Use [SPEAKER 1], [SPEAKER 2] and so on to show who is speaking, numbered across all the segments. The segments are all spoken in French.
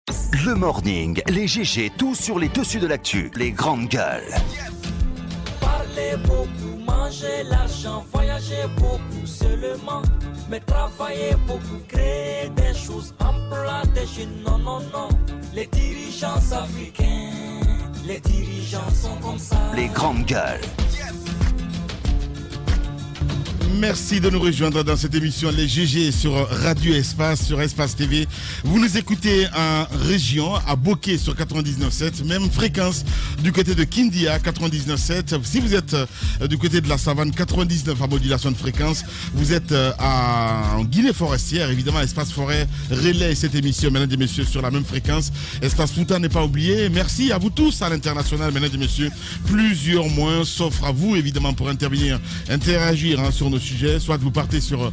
[SPEAKER 1] Le morning, les GG, tout sur les dessus de l'actu, les grandes gueules.
[SPEAKER 2] Parler beaucoup, manger l'argent, voyager beaucoup seulement, mais travailler beaucoup, créer des choses, emploi des jeunes, non, non, non. Les dirigeants africains, les dirigeants sont comme ça.
[SPEAKER 1] Les grandes gueules.
[SPEAKER 3] Merci de nous rejoindre dans cette émission Les GG sur Radio Espace, sur Espace TV. Vous nous écoutez en région, à Bokeh sur 99.7, même fréquence du côté de Kindia 99.7. Si vous êtes du côté de la Savane 99 à modulation de fréquence, vous êtes en Guinée forestière, évidemment Espace Forêt relaie cette émission, mesdames et messieurs, sur la même fréquence. Espace Fouta n'est pas oublié. Merci à vous tous à l'international, mesdames et messieurs. Plusieurs moyens s'offrent à vous, évidemment, pour intervenir, interagir sur nos sujets, soit vous partez sur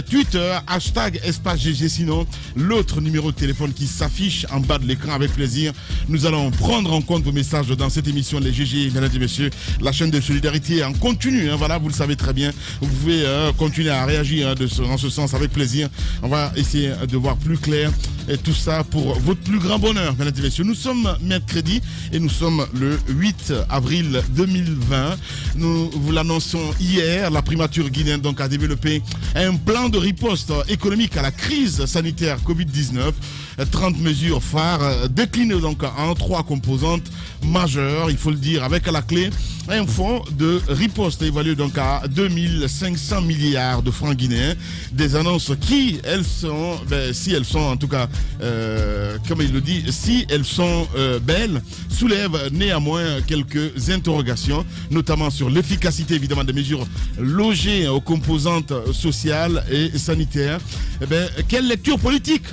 [SPEAKER 3] Twitter, hashtag Espace GG, sinon l'autre numéro de téléphone qui s'affiche en bas de l'écran, avec plaisir. Nous allons prendre en compte vos messages dans cette émission Les GG, mesdames et messieurs, la chaîne de solidarité en continu, voilà, vous le savez très bien, vous pouvez continuer à réagir dans ce sens avec plaisir. On va essayer de voir plus clair et tout ça pour votre plus grand bonheur, mesdames et messieurs. Nous sommes mercredi et nous sommes le 8 avril 2020. Nous vous l'annonçons hier, la primature guinéenne donc a développé un plan de riposte économique à la crise sanitaire Covid-19. 30 mesures phares déclinées donc en 3 composantes majeures, il faut le dire, avec à la clé un fonds de riposte évalué donc à 2500 milliards de francs guinéens. Des annonces qui, elles sont, si elles sont en tout cas, comme il le dit, si elles sont belles, soulèvent néanmoins quelques interrogations, notamment sur l'efficacité évidemment des mesures logées aux composantes sociales et sanitaires. Quelle lecture politique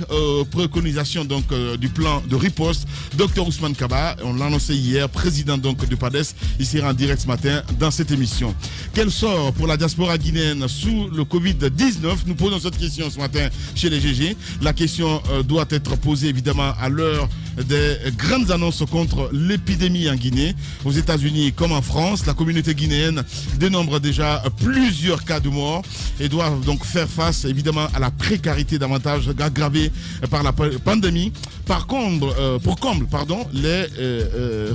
[SPEAKER 3] préconisation donc du plan de riposte? Dr Ousmane Kaba, on l'a annoncé hier, président donc du PADES, il sera en direct ce matin dans cette émission. Quel sort pour la diaspora guinéenne sous le Covid-19? Nous posons cette question ce matin chez les GG. La question doit être posée évidemment à l'heure des grandes annonces contre l'épidémie en Guinée. Aux États-Unis comme en France, la communauté guinéenne dénombre déjà plusieurs cas de mort et doit donc faire face évidemment à la précarité davantage aggravée par la pandémie. Pour comble, les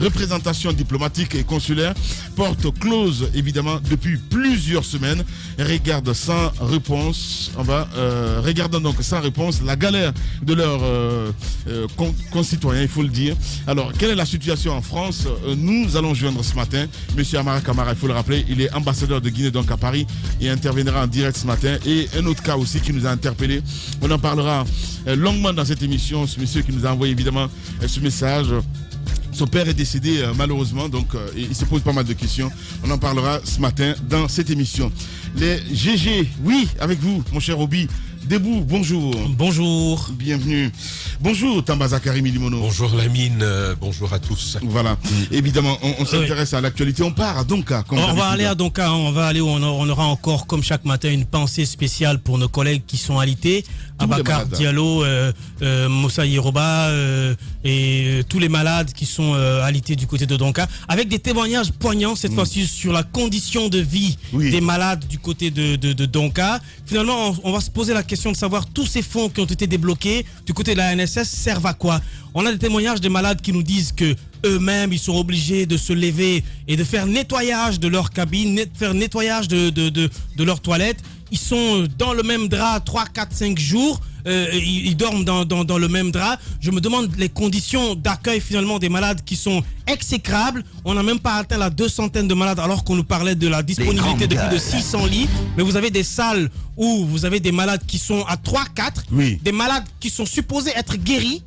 [SPEAKER 3] représentations diplomatiques et consulaires portent close évidemment depuis plusieurs semaines. Regardant donc sans réponse la galère de leurs concitoyens, il faut le dire. Alors, quelle est la situation en France? Nous allons joindre ce matin Monsieur Amara Kamara, il faut le rappeler, il est ambassadeur de Guinée donc à Paris et interviendra en direct ce matin. Et un autre cas aussi qui nous a interpellé, on en parlera longuement dans cette émission, ce monsieur qui nous a envoyé évidemment ce message. Son père est décédé malheureusement, donc il se pose pas mal de questions. On en parlera ce matin dans cette émission. Les GG, oui, avec vous, mon cher Obi. Debout, bonjour.
[SPEAKER 4] Bonjour.
[SPEAKER 3] Bienvenue. Bonjour Tambaza Karimi Limono.
[SPEAKER 4] Bonjour Lamine, bonjour à tous.
[SPEAKER 3] Voilà, évidemment, on s'intéresse à l'actualité. On part à Donka.
[SPEAKER 4] On va aller à Donka, on va aller où on aura encore, comme chaque matin, une pensée spéciale pour nos collègues qui sont alités. Abakar Diallo, Moussa Yeroba et tous les malades qui sont alités du côté de Donka, avec des témoignages poignants cette fois-ci sur la condition de vie des malades du côté de Donka. Finalement, on va se poser la question de savoir tous ces fonds qui ont été débloqués du côté de la NSS servent à quoi? On a des témoignages des malades qui nous disent que eux-mêmes, ils sont obligés de se lever et de faire nettoyage de leur cabine, faire nettoyage de leurs toilettes. Ils sont dans le même drap 3, 4, 5 jours. Ils dorment dans le même drap. Je me demande les conditions d'accueil finalement des malades qui sont exécrables. On n'a même pas atteint la 200aine de malades alors qu'on nous parlait de la disponibilité de plus de 600 lits. Mais vous avez des salles où vous avez des malades qui sont à 3, 4. Des malades qui sont supposés être guéris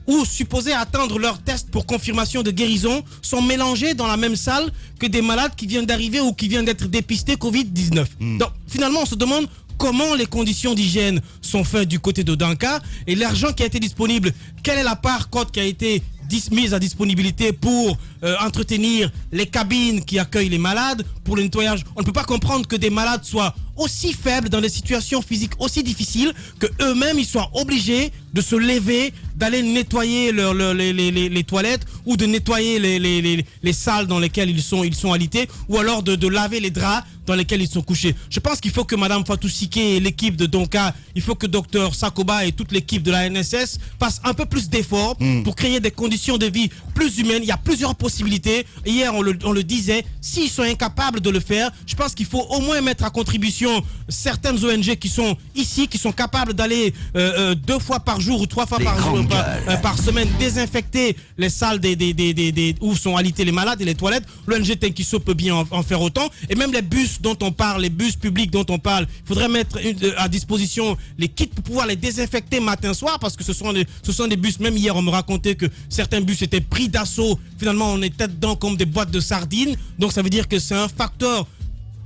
[SPEAKER 4] ou supposés attendre leur test pour confirmation de guérison sont mélangés dans la même salle que des malades qui viennent d'arriver ou qui viennent d'être dépistés Covid-19. Donc finalement on se demande comment les conditions d'hygiène sont faites du côté de Donka et l'argent qui a été disponible, quelle est la part cote qui a été mise à disponibilité pour entretenir les cabines qui accueillent les malades, pour le nettoyage. On ne peut pas comprendre que des malades soient aussi faibles dans des situations physiques aussi difficiles que eux-mêmes ils soient obligés de se lever, d'aller nettoyer les toilettes ou de nettoyer les salles dans lesquelles ils sont alités, ou alors de laver les draps dans lesquels ils sont couchés. Je pense qu'il faut que Madame Fatou Siké et l'équipe de Donka, il faut que Dr Sakoba et toute l'équipe de la NSS fassent un peu plus d'efforts pour créer des conditions de vie plus humaines. Il y a plusieurs possibilités. Hier, on le disait, s'ils sont incapables de le faire, je pense qu'il faut au moins mettre à contribution certaines ONG qui sont ici, qui sont capables d'aller 2 fois par jour ou 3 fois par semaine désinfecter les salles où sont alités les malades et les toilettes. L'ONG Tenkiso peut bien en faire autant. Et même les bus dont on parle, les bus publics dont on parle, il faudrait mettre à disposition les kits pour pouvoir les désinfecter matin-soir, parce que ce sont des bus, même hier on me racontait que certains bus étaient pris d'assaut, finalement on était dedans comme des boîtes de sardines, donc ça veut dire que c'est un facteur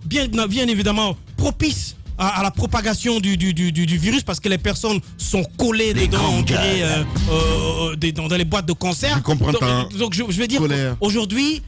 [SPEAKER 4] bien évidemment propice à la propagation du virus, parce que les personnes sont collées dedans, on dirait, dans les boîtes de conserve. Donc je veux dire, aujourd'hui,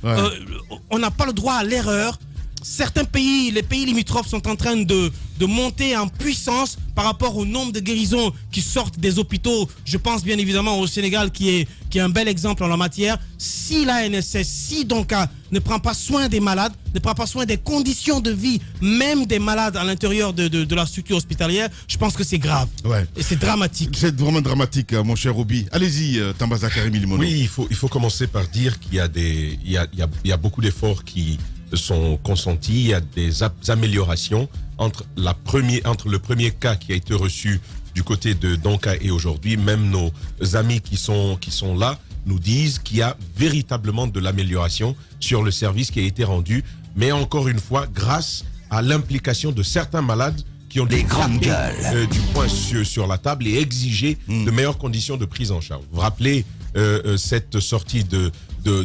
[SPEAKER 4] on n'a pas le droit à l'erreur. Certains pays, les pays limitrophes sont en train de monter en puissance par rapport au nombre de guérisons qui sortent des hôpitaux. Je pense bien évidemment au Sénégal qui est un bel exemple en la matière. Si la NSS, si Donka ne prend pas soin des malades, ne prend pas soin des conditions de vie, même des malades à l'intérieur de la structure hospitalière, je pense que c'est grave. Ouais. Et c'est dramatique. C'est vraiment dramatique, mon cher Roby. Allez-y, Tambaza Karimi Limono.
[SPEAKER 5] Oui, il faut commencer par dire qu'il y a beaucoup d'efforts qui sont consentis, il y a des améliorations entre le premier cas qui a été reçu du côté de Donka et aujourd'hui. Même nos amis qui sont là nous disent qu'il y a véritablement de l'amélioration sur le service qui a été rendu, mais encore une fois grâce à l'implication de certains malades qui ont des grandes gueules du poing sur la table et exiger de meilleures conditions de prise en charge. Vous vous rappelez cette sortie de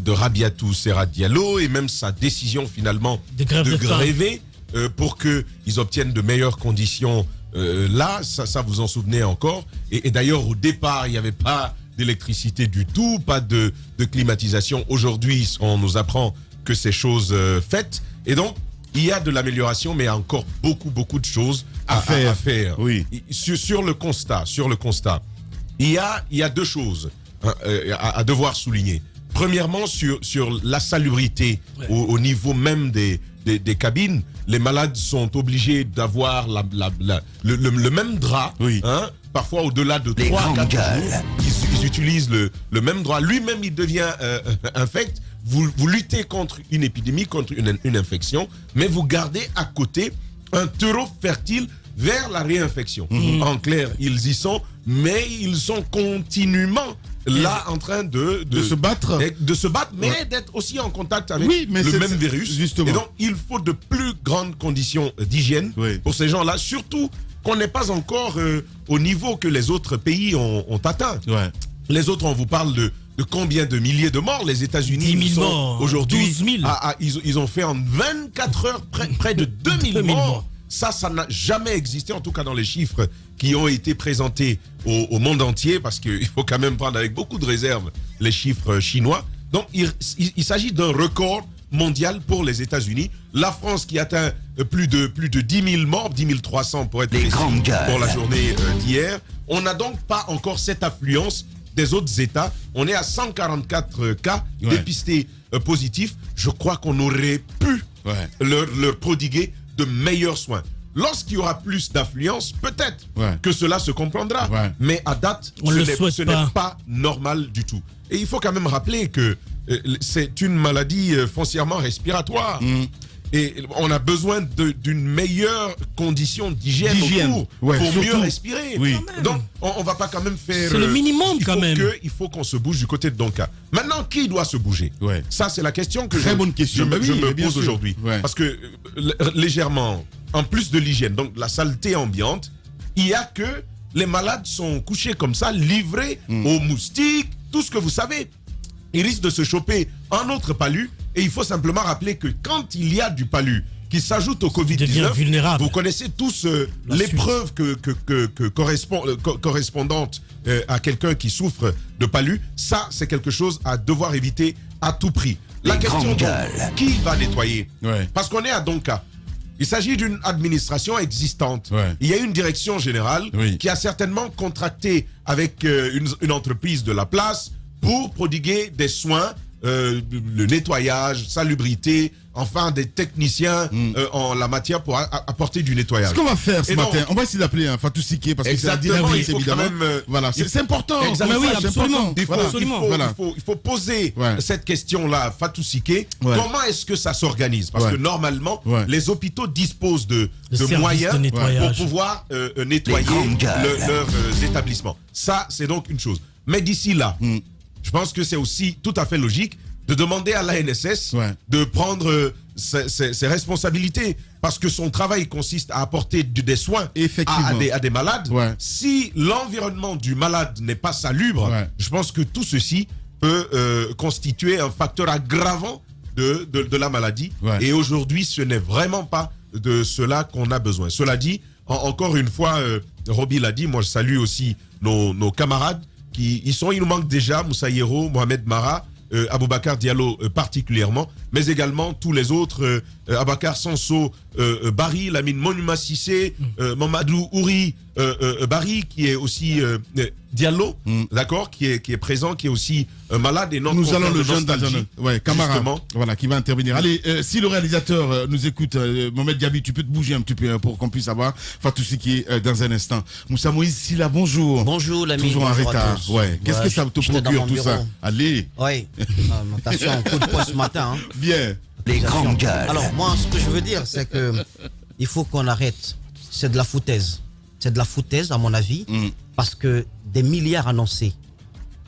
[SPEAKER 5] Rabiatou Serra Diallo et même sa décision finalement de gréver pour qu'ils obtiennent de meilleures conditions. Là, ça vous en souvenez encore. Et d'ailleurs, au départ, il n'y avait pas d'électricité du tout, pas de climatisation. Aujourd'hui, on nous apprend que ces choses faites. Et donc, il y a de l'amélioration, mais il y a encore beaucoup de choses à faire. Oui. Sur le constat, il y a 2 choses à devoir souligner. Premièrement, sur la salubrité, au niveau même des cabines, les malades sont obligés d'avoir le même drap, parfois au-delà de 3-4 jours. Ils utilisent le même drap. Lui-même, il devient infect. Vous luttez contre une épidémie, contre une infection, mais vous gardez à côté un terreau fertile vers la réinfection. En clair, ils y sont, mais ils sont continuellement là en train de se battre, mais d'être aussi en contact avec le même virus. Justement. Et donc, il faut de plus grandes conditions d'hygiène pour ces gens-là, surtout qu'on n'est pas encore au niveau que les autres pays ont atteint. Les autres, on vous parle de combien de milliers de morts. Les États-Unis sont aujourd'hui 12 000. Ils ont fait en 24 heures près de 2 000 morts. Ça n'a jamais existé, en tout cas dans les chiffres qui ont été présentés au monde entier, parce qu'il faut quand même prendre avec beaucoup de réserve les chiffres chinois. Donc, il s'agit d'un record mondial pour les États-Unis. La France qui atteint plus de 10 000 morts, 10 300 pour être précis, pour la journée d'hier. On n'a donc pas encore cette affluence des autres États. On est à 144 cas dépistés positifs. Je crois qu'on aurait pu leur prodiguer de meilleurs soins. Lorsqu'il y aura plus d'affluence, peut-être que cela se comprendra. Mais à date, ce n'est pas normal du tout. Et il faut quand même rappeler que c'est une maladie foncièrement respiratoire. Et on a besoin d'une meilleure condition d'hygiène autour pour mieux respirer. Donc, on ne va pas quand même faire...
[SPEAKER 4] C'est le minimum quand même.
[SPEAKER 5] Il faut qu'on se bouge du côté de Donka. Maintenant, qui doit se bouger? Ça, c'est la question que je me pose aujourd'hui. Parce que, légèrement, en plus de l'hygiène, donc la saleté ambiante, il y a que les malades sont couchés comme ça, livrés aux moustiques, tout ce que vous savez. Ils risquent de se choper un autre palu. Et il faut simplement rappeler que quand il y a du palu qui s'ajoute au Covid-19, vous connaissez tous l'épreuve correspondante à quelqu'un qui souffre de palu. Ça, c'est quelque chose à devoir éviter à tout prix. La
[SPEAKER 1] Les
[SPEAKER 5] question
[SPEAKER 1] grandes
[SPEAKER 5] donc,
[SPEAKER 1] gueules.
[SPEAKER 5] qui va nettoyer?
[SPEAKER 3] Ouais.
[SPEAKER 5] Parce qu'on est à Donka. Il s'agit d'une administration existante.
[SPEAKER 3] Ouais.
[SPEAKER 5] Il y a une direction générale
[SPEAKER 3] Oui.
[SPEAKER 5] qui a certainement contracté avec une entreprise de la place pour prodiguer des soins, le nettoyage, salubrité, enfin des techniciens en la matière pour apporter du nettoyage.
[SPEAKER 3] Ce qu'on va faire ce
[SPEAKER 5] Et donc,
[SPEAKER 3] matin, on va essayer d'appeler Fatou Siké parce que c'est la
[SPEAKER 5] Exactement,
[SPEAKER 3] directrice
[SPEAKER 5] il faut
[SPEAKER 3] évidemment.
[SPEAKER 5] quand même,
[SPEAKER 3] Voilà, c'est important.
[SPEAKER 5] Exactement.
[SPEAKER 4] Mais oui,
[SPEAKER 3] C'est
[SPEAKER 4] absolument.
[SPEAKER 3] important.
[SPEAKER 5] Il faut,
[SPEAKER 3] Voilà.
[SPEAKER 4] absolument.
[SPEAKER 5] il faut-
[SPEAKER 3] Voilà.
[SPEAKER 5] il faut poser
[SPEAKER 3] Ouais.
[SPEAKER 5] cette question-là à Fatou Siké.
[SPEAKER 3] Ouais.
[SPEAKER 5] Comment est-ce que ça s'organise? Parce
[SPEAKER 3] Ouais.
[SPEAKER 5] que normalement,
[SPEAKER 3] Ouais.
[SPEAKER 5] les hôpitaux disposent de
[SPEAKER 4] services
[SPEAKER 5] moyens
[SPEAKER 4] de nettoyage.
[SPEAKER 5] pour pouvoir nettoyer
[SPEAKER 1] Les grandes gueules.
[SPEAKER 5] leurs établissements. Ça, c'est donc une chose. Mais d'ici là, je pense que c'est aussi tout à fait logique de demander à l'ANSS
[SPEAKER 3] Ouais.
[SPEAKER 5] de prendre ses responsabilités. Parce que son travail consiste à apporter des soins
[SPEAKER 3] Effectivement.
[SPEAKER 5] à des malades.
[SPEAKER 3] Ouais.
[SPEAKER 5] Si l'environnement du malade n'est pas salubre,
[SPEAKER 3] Ouais.
[SPEAKER 5] je pense que tout ceci peut constituer un facteur aggravant de la maladie.
[SPEAKER 3] Ouais.
[SPEAKER 5] Et aujourd'hui, ce n'est vraiment pas de cela qu'on a besoin. Cela dit, encore une fois, Roby l'a dit, moi je salue aussi nos camarades qui ils nous manquent déjà, Moussa Yero, Mohamed Mara, Aboubacar Diallo particulièrement, mais également tous les autres, Abakar Sanso, Barry, Lamine Monuma Sissé, Mamadou Ouri, Barry, qui est aussi Diallo, d'accord, qui est présent, qui est aussi malade. Et notre
[SPEAKER 3] Nous
[SPEAKER 5] confrère
[SPEAKER 3] allons le
[SPEAKER 5] de
[SPEAKER 3] jeune dans
[SPEAKER 5] Nostalgie,
[SPEAKER 3] Camara,
[SPEAKER 5] justement.
[SPEAKER 3] voilà, qui va intervenir. Allez, si le réalisateur nous écoute, Mohamed Diaby, tu peux te bouger un petit peu pour qu'on puisse avoir Fatou Siké dans un instant. Moussa Moïse Silla, bonjour.
[SPEAKER 6] Bonjour l'ami.
[SPEAKER 3] Toujours en
[SPEAKER 6] bonjour à
[SPEAKER 3] retard.
[SPEAKER 6] tous.
[SPEAKER 3] Ouais. Qu'est-ce que ça te
[SPEAKER 6] j'étais dans
[SPEAKER 3] procure
[SPEAKER 6] mon
[SPEAKER 3] tout ça?
[SPEAKER 6] bureau.
[SPEAKER 3] Allez,
[SPEAKER 6] Oui. Attention, coup de poing ce matin. Hein.
[SPEAKER 3] bien.
[SPEAKER 1] Les grandes gueules.
[SPEAKER 6] Alors moi, ce que je veux dire, c'est que il faut qu'on arrête. C'est de la foutaise. C'est de la foutaise, à mon avis, parce que des milliards annoncés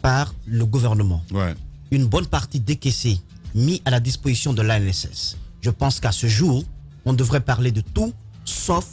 [SPEAKER 6] par le gouvernement,
[SPEAKER 3] Ouais.
[SPEAKER 6] une bonne partie décaissée, mis à la disposition de l'ANSS. Je pense qu'à ce jour, on devrait parler de tout, sauf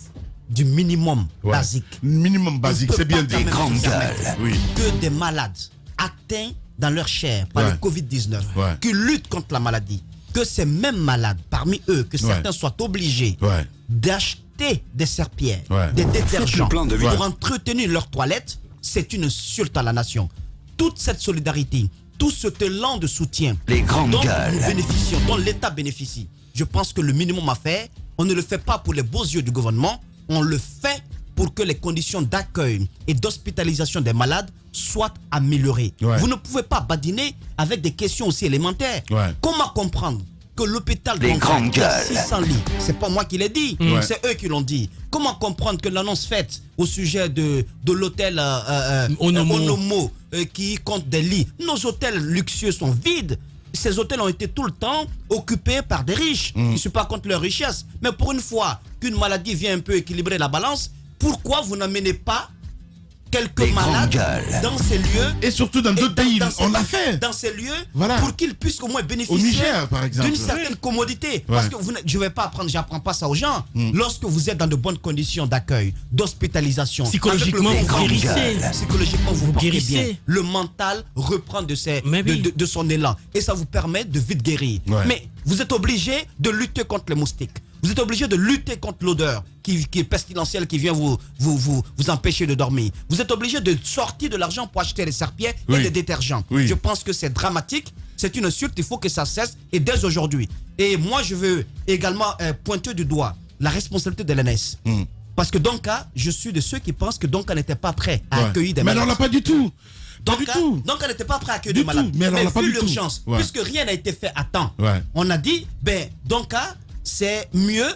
[SPEAKER 6] du minimum
[SPEAKER 3] Ouais.
[SPEAKER 6] basique.
[SPEAKER 3] Minimum basique,
[SPEAKER 6] On
[SPEAKER 3] c'est
[SPEAKER 6] peut
[SPEAKER 3] bien
[SPEAKER 6] pas
[SPEAKER 3] dit.
[SPEAKER 6] quand même
[SPEAKER 1] Grande
[SPEAKER 6] se permettre
[SPEAKER 1] gueule.
[SPEAKER 3] Oui.
[SPEAKER 6] que des malades atteints dans leur chair par
[SPEAKER 3] Ouais.
[SPEAKER 6] le Covid-19,
[SPEAKER 3] Ouais.
[SPEAKER 6] qui luttent contre la maladie, que ces mêmes malades, parmi eux, que certains soient obligés
[SPEAKER 3] Ouais.
[SPEAKER 6] d'acheter des serpillères,
[SPEAKER 3] Ouais.
[SPEAKER 6] des détergents
[SPEAKER 1] plein de
[SPEAKER 6] pour
[SPEAKER 3] vie.
[SPEAKER 6] entretenir leurs toilettes, c'est une insulte à la nation. Toute cette solidarité, tout ce élan de soutien
[SPEAKER 1] Les grandes
[SPEAKER 6] dont
[SPEAKER 1] gueules.
[SPEAKER 6] nous bénéficions, dont l'État bénéficie, je pense que le minimum à faire, on ne le fait pas pour les beaux yeux du gouvernement, on le fait pour que les conditions d'accueil et d'hospitalisation des malades soient améliorées.
[SPEAKER 3] Ouais.
[SPEAKER 6] Vous ne pouvez pas badiner avec des questions aussi élémentaires.
[SPEAKER 3] Ouais.
[SPEAKER 6] Comment comprendre que l'hôpital
[SPEAKER 1] Les grandes
[SPEAKER 6] qui a
[SPEAKER 1] gueules.
[SPEAKER 6] 600 lits, c'est pas moi qui l'ai dit,
[SPEAKER 3] Ouais.
[SPEAKER 6] c'est eux qui l'ont dit. Comment comprendre que l'annonce faite au sujet de l'hôtel Onomo qui compte des lits, nos hôtels luxueux sont vides. Ces hôtels ont été tout le temps occupés par des riches. Je ne suis pas contre leur richesse. Mais pour une fois qu'une maladie vient un peu équilibrer la balance, pourquoi vous n'amenez pas quelques
[SPEAKER 1] Les
[SPEAKER 6] malades
[SPEAKER 1] grandes gueules.
[SPEAKER 6] dans ces lieux
[SPEAKER 3] Et surtout dans d'autres pays,
[SPEAKER 6] ces-
[SPEAKER 3] on l'a fait.
[SPEAKER 6] dans ces lieux
[SPEAKER 3] Voilà.
[SPEAKER 6] pour qu'ils puissent au moins bénéficier
[SPEAKER 3] Au Niger, par exemple.
[SPEAKER 6] d'une certaine commodité. Parce que je vais pas apprendre, j'apprends pas ça aux gens. Lorsque vous êtes dans de bonnes conditions d'accueil, d'hospitalisation,
[SPEAKER 4] Psychologiquement,
[SPEAKER 6] avec le
[SPEAKER 4] vous
[SPEAKER 6] bon
[SPEAKER 4] guérissez.
[SPEAKER 6] contact, psychologiquement vous portez
[SPEAKER 4] guérissez.
[SPEAKER 6] bien. Le mental reprend de
[SPEAKER 4] Mais oui.
[SPEAKER 6] de son élan et ça vous permet de vite guérir.
[SPEAKER 3] Ouais.
[SPEAKER 6] Mais vous êtes obligé de lutter contre les moustiques. Vous êtes obligé de lutter contre l'odeur qui est pestilentielle, qui vient vous empêcher de dormir. Vous êtes obligé de sortir de l'argent pour acheter des serpillères
[SPEAKER 3] Oui.
[SPEAKER 6] et des détergents.
[SPEAKER 3] Oui.
[SPEAKER 6] Je pense que c'est dramatique, c'est une insulte, il faut que ça cesse et dès aujourd'hui. Et moi, je veux également pointer du doigt la responsabilité de l'ANS. Parce que Donka, je suis de ceux qui pensent que Donka n'était pas prêt à
[SPEAKER 3] Ouais.
[SPEAKER 6] accueillir des
[SPEAKER 3] Mais
[SPEAKER 6] malades.
[SPEAKER 3] alors là, pas du tout. Pas du
[SPEAKER 6] Donc,
[SPEAKER 3] tout.
[SPEAKER 6] elle n'était pas prêt à accueillir
[SPEAKER 3] Du
[SPEAKER 6] des malades.
[SPEAKER 3] tout. Mais alors, là, pas
[SPEAKER 6] vu
[SPEAKER 3] du tout.
[SPEAKER 6] l'urgence,
[SPEAKER 3] Ouais.
[SPEAKER 6] puisque rien n'a été fait à temps,
[SPEAKER 3] Ouais.
[SPEAKER 6] on a dit, donc, c'est mieux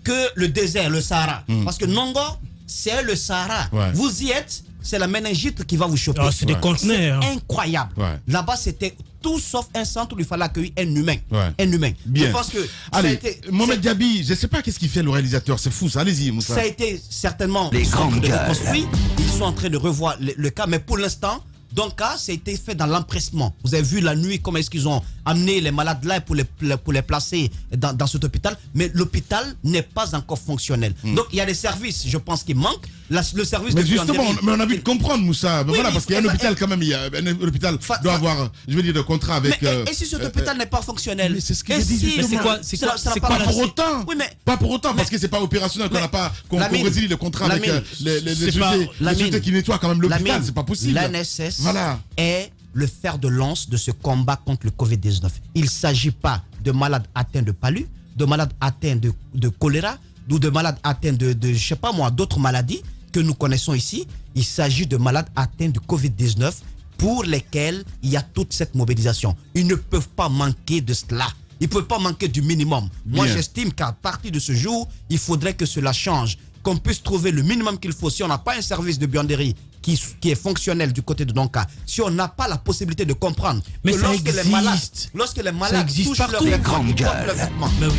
[SPEAKER 6] que le désert, le Sahara. Parce que Nongo, c'est le Sahara.
[SPEAKER 3] Ouais.
[SPEAKER 6] Vous y êtes, c'est la méningite qui va vous choper.
[SPEAKER 4] Ah, c'est des conteneurs.
[SPEAKER 6] C'est incroyable.
[SPEAKER 3] Ouais.
[SPEAKER 6] Là-bas, c'était tout sauf un centre où il fallait accueillir un humain.
[SPEAKER 3] Ouais.
[SPEAKER 6] Un humain.
[SPEAKER 3] Bien.
[SPEAKER 6] Je pense que
[SPEAKER 3] Allez,
[SPEAKER 6] ça a été,
[SPEAKER 3] Mohamed Diaby, je ne sais pas qu'est-ce qu'il fait le réalisateur, c'est fou ça. Allez-y, Moussa.
[SPEAKER 6] ça a été certainement
[SPEAKER 1] Les
[SPEAKER 6] ils sont en train
[SPEAKER 1] grandes
[SPEAKER 6] de
[SPEAKER 1] gueules.
[SPEAKER 6] reconstruire. Ils sont en train de revoir le cas, mais pour l'instant, donc ça a été fait dans l'empressement. Vous avez vu la nuit comment est-ce qu'ils ont amené les malades là pour les placer dans cet hôpital, mais l'hôpital n'est pas encore fonctionnel. Donc il y a des services, je pense, qui manquent. Le service
[SPEAKER 3] Mais
[SPEAKER 6] de
[SPEAKER 3] justement,
[SPEAKER 6] buanderie-
[SPEAKER 3] mais on a envie de comprendre, Moussa.
[SPEAKER 6] Oui,
[SPEAKER 3] Voilà,
[SPEAKER 6] mais
[SPEAKER 3] parce qu'il y a un
[SPEAKER 6] il faut-
[SPEAKER 3] hôpital quand même. Un hôpital doit avoir, je veux dire, de contrat avec.
[SPEAKER 6] Mais et si cet hôpital n'est pas fonctionnel?
[SPEAKER 3] mais c'est ce que
[SPEAKER 6] Et
[SPEAKER 3] j'ai dit,
[SPEAKER 6] si-
[SPEAKER 3] justement.
[SPEAKER 4] Mais c'est quoi-
[SPEAKER 6] ça-
[SPEAKER 4] c'est
[SPEAKER 6] ça
[SPEAKER 4] quoi-
[SPEAKER 6] n'a
[SPEAKER 4] c'est
[SPEAKER 6] pas
[SPEAKER 4] quoi
[SPEAKER 3] Pas
[SPEAKER 4] la-
[SPEAKER 3] pour autant.
[SPEAKER 6] Oui, mais
[SPEAKER 3] Pas pour autant, parce que c'est pas opérationnel, qu'on
[SPEAKER 6] mais-
[SPEAKER 3] n'a pas, qu'on
[SPEAKER 6] Lamine,
[SPEAKER 3] résilie le contrat avec
[SPEAKER 6] Lamine,
[SPEAKER 3] les
[SPEAKER 4] c'est pas-
[SPEAKER 3] sociétés qui nettoient quand même l'hôpital.
[SPEAKER 6] Lamine,
[SPEAKER 3] C'est pas possible.
[SPEAKER 6] L'ANSS
[SPEAKER 3] Voilà.
[SPEAKER 6] est le fer de lance de ce combat contre le Covid-19. Il ne s'agit pas de malades atteints de palu, de malades atteints de choléra, ou de malades atteints de je sais pas moi, d'autres maladies que nous connaissons ici. Il s'agit de malades atteints du Covid-19 pour lesquels il y a toute cette mobilisation. Ils ne peuvent pas manquer de cela. Ils ne peuvent pas manquer du minimum. Moi, j'estime qu'à partir de ce jour, il faudrait que cela change, qu'on puisse trouver le minimum qu'il faut. Si on n'a pas un service de buanderie qui est fonctionnel du côté de Donka, si on n'a pas la possibilité de comprendre
[SPEAKER 4] mais
[SPEAKER 6] que lorsque les malades touchent leurs vêtements,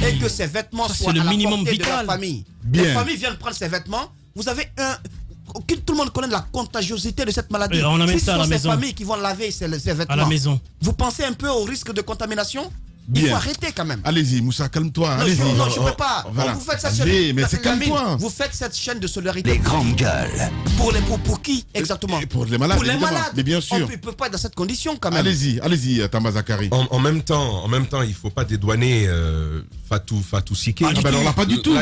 [SPEAKER 6] et que ces vêtements soient à la portée de la famille, les familles viennent prendre ces vêtements, vous avez tout le monde connaît la contagiosité de cette maladie.
[SPEAKER 4] On amène ça à la maison.
[SPEAKER 6] Ces familles qui vont laver ces vêtements
[SPEAKER 4] à la maison.
[SPEAKER 6] Vous pensez un peu au risque de contamination? Il faut arrêter quand même.
[SPEAKER 3] Allez-y, Moussa, calme-toi.
[SPEAKER 6] Non, je ne peux pas.
[SPEAKER 3] Voilà.
[SPEAKER 6] Vous faites cette chaîne.
[SPEAKER 3] Mais c'est calme-toi.
[SPEAKER 6] Vous faites cette chaîne de solidarité.
[SPEAKER 1] Les grandes gueules.
[SPEAKER 6] Pour qui exactement?
[SPEAKER 3] Pour les malades.
[SPEAKER 6] Pour les malades.
[SPEAKER 3] Mais bien sûr.
[SPEAKER 6] On ne peut pas être dans cette condition quand même.
[SPEAKER 3] Allez-y, Tamba Zakari.
[SPEAKER 5] En même temps, il ne faut pas dédouaner Fatou Siké.
[SPEAKER 3] Alors là, pas du tout.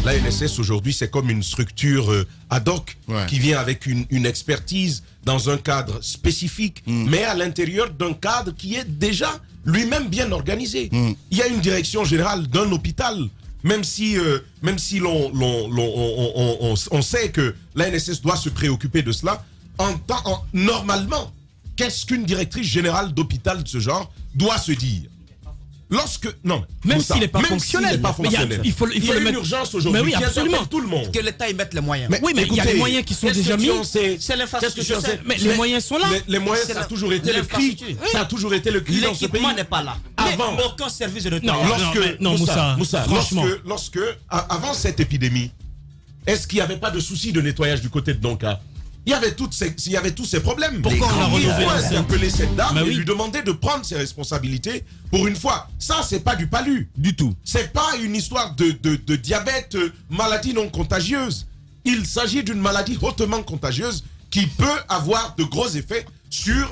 [SPEAKER 5] L'ANSS aujourd'hui, c'est comme une structure ad hoc qui vient avec une expertise dans un cadre spécifique, mais à l'intérieur d'un cadre qui est déjà lui-même bien organisé. Il y a une direction générale d'un hôpital, même si on sait que l'ANSS doit se préoccuper de cela. Normalement, qu'est-ce qu'une directrice générale d'hôpital de ce genre doit se dire?
[SPEAKER 4] Même s'il n'est pas fonctionnel, il faut
[SPEAKER 5] y a
[SPEAKER 4] le
[SPEAKER 5] une
[SPEAKER 4] mettre.
[SPEAKER 5] urgence aujourd'hui.
[SPEAKER 4] Mais oui, absolument.
[SPEAKER 5] Tout le monde.
[SPEAKER 6] Que l'État y mette les moyens.
[SPEAKER 4] Mais il y a les moyens qui sont déjà mis.
[SPEAKER 6] C'est l'infrastructure.
[SPEAKER 4] Mais les moyens sont là.
[SPEAKER 5] Les moyens, ça a toujours été le cri. Ça a toujours été le cri dans ce pays.
[SPEAKER 6] L'équipement n'est pas là.
[SPEAKER 5] Avant.
[SPEAKER 6] Aucun service de nettoyage.
[SPEAKER 4] Non, Moussa, franchement.
[SPEAKER 5] Avant cette épidémie, est-ce qu'il n'y avait pas de souci de nettoyage du côté de Donka? Il y avait tous ces problèmes.
[SPEAKER 4] Pourquoi on a renouvelé?
[SPEAKER 5] Interpeller cette dame et lui demander de prendre ses responsabilités pour une fois. Ça, c'est pas du palu.
[SPEAKER 3] Du tout.
[SPEAKER 5] C'est pas une histoire de diabète, maladie non contagieuse. Il s'agit d'une maladie hautement contagieuse qui peut avoir de gros effets sur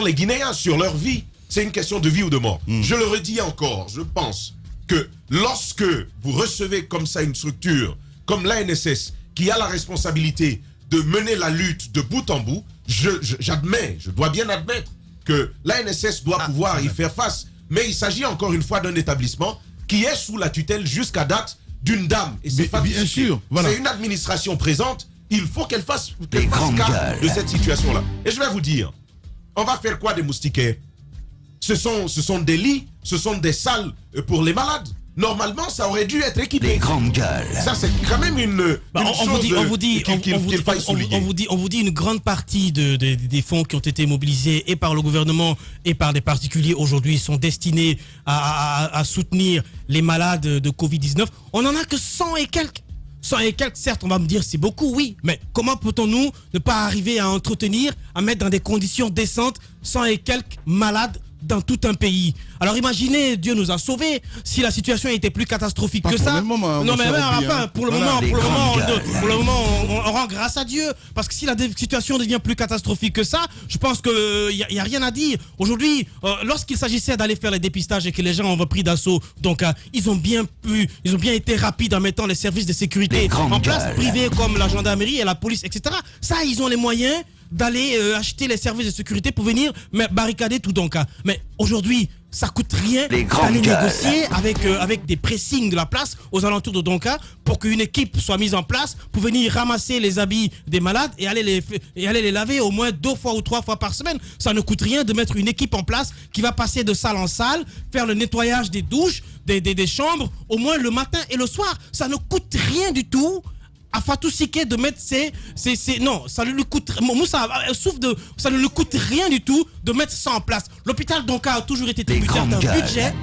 [SPEAKER 5] les Guinéens, sur leur vie. C'est une question de vie ou de mort. Je le redis encore, je pense que lorsque vous recevez comme ça une structure comme l'ANSS qui a la responsabilité de mener la lutte de bout en bout, je dois bien admettre que l'ANSS doit pouvoir y faire face. Mais il s'agit encore une fois d'un établissement qui est sous la tutelle jusqu'à date d'une dame. Et c'est
[SPEAKER 3] bien sûr. Voilà.
[SPEAKER 5] C'est une administration présente. Il faut qu'elle fasse cas de cette situation-là. Et je vais vous dire, on va faire quoi des moustiquaires? Ce sont des lits, ce sont des salles pour les malades. Normalement, ça aurait dû être équipé.
[SPEAKER 1] Les grandes gueules.
[SPEAKER 5] Ça, c'est quand même une
[SPEAKER 4] on vous dit une grande partie des fonds qui ont été mobilisés et par le gouvernement et par des particuliers aujourd'hui sont destinés à soutenir les malades de Covid-19. On n'en a que 100 et quelques. 100 et quelques, certes, on va me dire c'est beaucoup, oui. Mais comment peut-on ne pas arriver à entretenir, à mettre dans des conditions décentes 100 et quelques malades dans tout un pays? Alors imaginez, Dieu nous a sauvés. Si la situation était plus catastrophique que ça. Pour le moment, on rend grâce à Dieu. Parce que si la situation devient plus catastrophique que ça, je pense qu'il n'y a rien à dire. Aujourd'hui, lorsqu'il s'agissait d'aller faire les dépistages et que les gens ont repris d'assaut, donc ils ont bien été rapides en mettant les services de sécurité en place, privés comme la gendarmerie et la police, etc. Ça, ils ont les moyens d'aller acheter les services de sécurité pour venir barricader tout Donka. Mais aujourd'hui, ça coûte rien d'aller négocier avec des pressings de la place aux alentours de Donka pour qu'une équipe soit mise en place pour venir ramasser les habits des malades et aller les laver au moins 2 fois ou 3 fois par semaine. Ça ne coûte rien de mettre une équipe en place qui va passer de salle en salle, faire le nettoyage des douches, des chambres, au moins le matin et le soir. Ça ne coûte rien du tout à Fatou Siké de mettre non, ça ne lui coûte ça ne lui coûte rien du tout de mettre ça en place. L'hôpital Donka a toujours été tributaire d'un budget.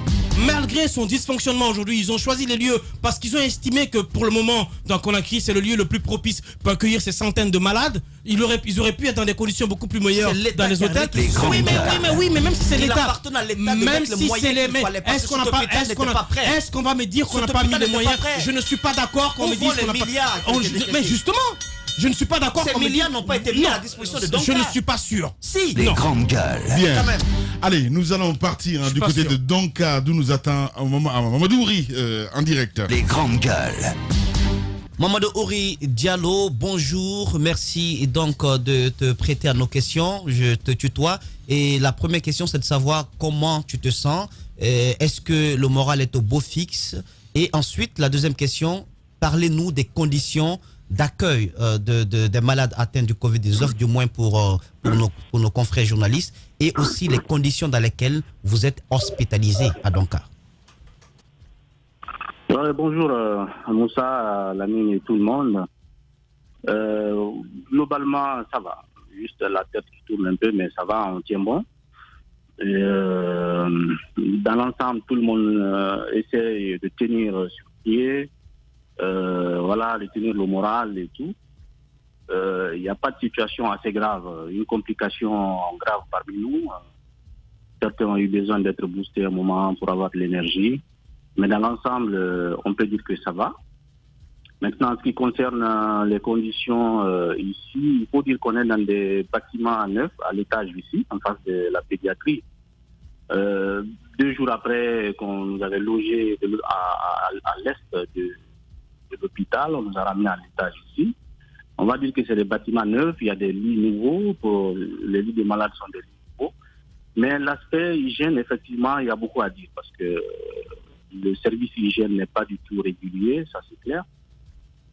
[SPEAKER 4] Malgré son dysfonctionnement aujourd'hui, ils ont choisi les lieux parce qu'ils ont estimé que pour le moment, dans Conakry, c'est le lieu le plus propice pour accueillir ces centaines de malades. Ils auraient pu être dans des conditions beaucoup plus meilleures dans les hôtels. Oui, mais même si c'est l'État, même si c'est les est-ce qu'on va me dire qu'on n'a pas mis les moyens? Je ne suis pas d'accord qu'on me dise qu'on n'a pas. Mais justement, je ne suis pas d'accord.
[SPEAKER 6] Ces milliards n'ont pas été mis à la disposition de Donka.
[SPEAKER 4] Je ne suis pas sûr.
[SPEAKER 6] Si.
[SPEAKER 1] Les grandes gueules.
[SPEAKER 3] Bien. Quand même. Allez, nous allons partir du côté de Donka, d'où nous attend Mamadou Ouri en direct.
[SPEAKER 1] Les grandes gueules.
[SPEAKER 6] Mamadou Ori Diallo, bonjour. Merci donc de te prêter à nos questions. Je te tutoie. Et la première question, c'est de savoir comment tu te sens. Est-ce que le moral est au beau fixe? Et ensuite, la deuxième question, parlez-nous des conditions d'accueil des malades atteints du Covid-19, du moins pour nos confrères journalistes, et aussi les conditions dans lesquelles vous êtes hospitalisés à Dakar.
[SPEAKER 7] Bonjour à Moussa, à Lamine et tout le monde. Globalement, ça va. Juste la tête qui tourne un peu, mais ça va, on tient bon. Dans l'ensemble, tout le monde essaie de tenir sur pied, de tenir le moral et tout. Il n'y a pas de situation assez grave, une complication grave parmi nous. Certains ont eu besoin d'être boostés un moment pour avoir de l'énergie. Mais dans l'ensemble, on peut dire que ça va. Maintenant, en ce qui concerne les conditions ici, il faut dire qu'on est dans des bâtiments neufs, à l'étage ici, en face de la pédiatrie. 2 jours après qu'on nous avait logés à l'est de l'hôpital, on nous a ramenés à l'étage ici. On va dire que c'est des bâtiments neufs, il y a des lits nouveaux, les lits des malades sont des lits nouveaux. Mais l'aspect hygiène, effectivement, il y a beaucoup à dire parce que le service hygiène n'est pas du tout régulier, ça c'est clair.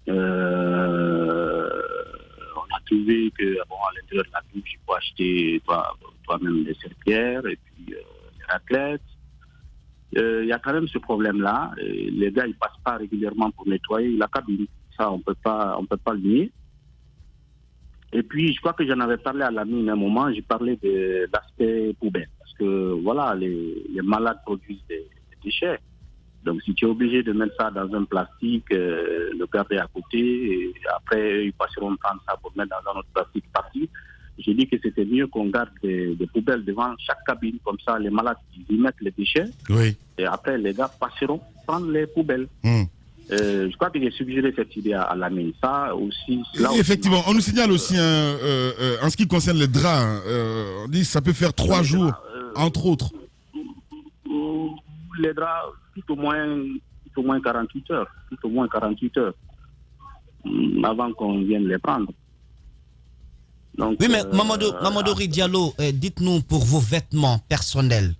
[SPEAKER 7] On a trouvé que à l'intérieur de la douche, il faut acheter toi-même des serpillères et puis des raclettes. Il y a quand même ce problème-là. Les gars, ils passent pas régulièrement pour nettoyer la cabine. Ça, on peut pas le nier. Et puis, je crois que j'en avais parlé à l'ami à un moment. J'ai parlé de l'aspect poubelle parce que voilà, les malades produisent des déchets. Donc, si tu es obligé de mettre ça dans un plastique, le garder à côté, et après, ils passeront prendre ça pour mettre dans un autre plastique parti. J'ai dit que c'était mieux qu'on garde des poubelles devant chaque cabine. Comme ça, les malades, ils y mettent les déchets. Oui. Et après, les gars passeront prendre les poubelles. Je crois que j'ai suggéré cette idée à l'ami. Ça aussi.
[SPEAKER 3] Effectivement, on nous signale aussi, en ce qui concerne les draps, on dit que ça peut faire 3 jours, entre autres.
[SPEAKER 7] Les draps, tout au moins 48 heures. Tout au moins 48 heures. Avant qu'on vienne les prendre. Donc,
[SPEAKER 6] oui, mais Mamadou Diallo, dites-nous pour vos vêtements personnels,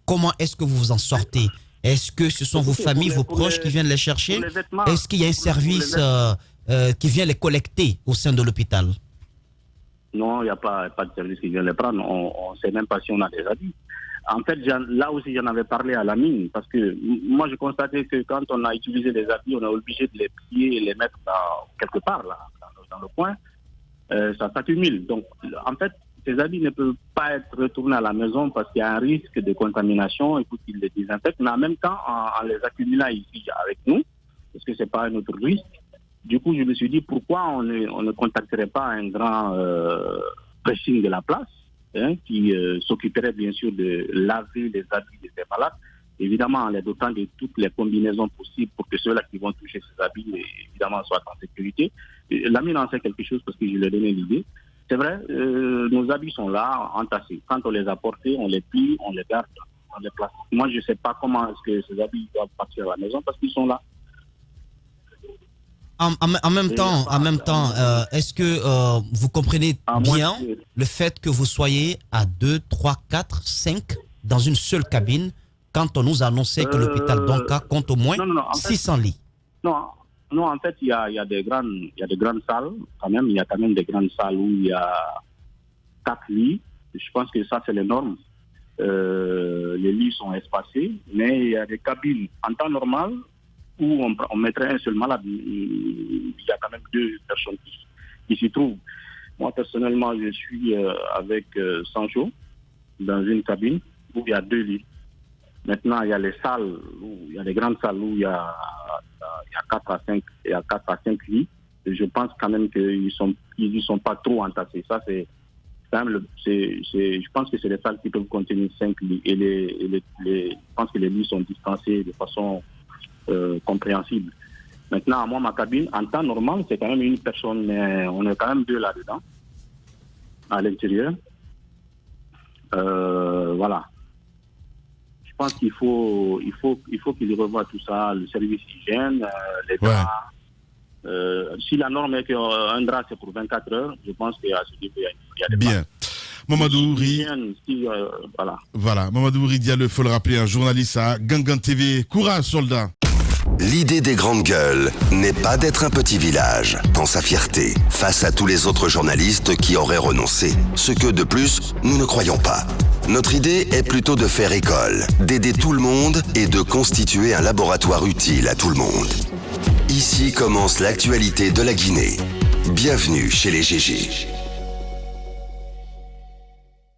[SPEAKER 6] comment est-ce que vous vous en sortez? Est-ce que ce sont vos familles, vos proches qui viennent les chercher? Est-ce qu'il y a un service qui vient les collecter au sein de l'hôpital?
[SPEAKER 7] Non, il n'y a pas de service qui vient les prendre. On ne sait même pas si on a des habits. En fait, là aussi, j'en avais parlé à la mine, parce que moi, je constatais que quand on a utilisé des habits, on est obligé de les plier et les mettre quelque part, là, dans le coin. Ça s'accumule. Donc, en fait, ces habits ne peuvent pas être retournés à la maison parce qu'il y a un risque de contamination. Il faut qu'ils les désinfectent. Mais en même temps, en les accumulant ici avec nous, parce que ce n'est pas un autre risque, du coup, je me suis dit pourquoi on ne contacterait pas un grand pressing de la place qui s'occuperait bien sûr de laver les habits de ces malades, évidemment en les dotant de toutes les combinaisons possibles pour que ceux-là qui vont toucher ces habits, évidemment, soient en sécurité. L'ami en sait quelque chose parce que je lui ai donné l'idée. C'est vrai, nos habits sont là, entassés. Quand on les a portés, on les plie, on les garde, on les place. Moi, je ne sais pas comment est-ce que ces habits doivent partir à la maison parce qu'ils sont là.
[SPEAKER 6] En même temps, est-ce que vous comprenez bien le fait que vous soyez à 2, 3, 4, 5 dans une seule cabine quand on nous annonçait que l'hôpital d'Anka compte au moins 600 lits?
[SPEAKER 7] Non, en fait, il y a des grandes salles, quand même. Il y a quand même des grandes salles où il y a 4 lits. Je pense que ça, c'est les normes. Les lits sont espacés, mais il y a des cabines en temps normal où on mettrait un seul malade. Il y a quand même 2 personnes qui s'y trouvent. Moi, personnellement, je suis avec Sancho dans une cabine où il y a 2 lits. Maintenant, il y a les salles, il y a des grandes salles où il y a 4 à 5 lits. Et je pense quand même qu'ils ne sont pas trop entassés. Ça, c'est quand même je pense que c'est les salles qui peuvent contenir 5 lits. Et je pense que les lits sont distancés de façon compréhensible. Maintenant, moi, ma cabine, en temps normal, c'est quand même une personne, mais on est quand même 2 là-dedans, à l'intérieur. Voilà. Je pense qu'il faut qu'il revoie tout ça, le service hygiène, les draps, Si la norme est qu'un drap c'est pour 24 heures, je pense qu'à ce niveau, il y a des
[SPEAKER 3] Bien. Mamadou Ri. Voilà, Mamadou Ri Diallo, il faut le rappeler, un journaliste à Gangan TV. Courage, soldat.
[SPEAKER 1] L'idée des grandes gueules n'est pas d'être un petit village dans sa fierté face à tous les autres journalistes qui auraient renoncé. Ce que, de plus, nous ne croyons pas. Notre idée est plutôt de faire école, d'aider tout le monde et de constituer un laboratoire utile à tout le monde. Ici commence l'actualité de la Guinée. Bienvenue chez les GG.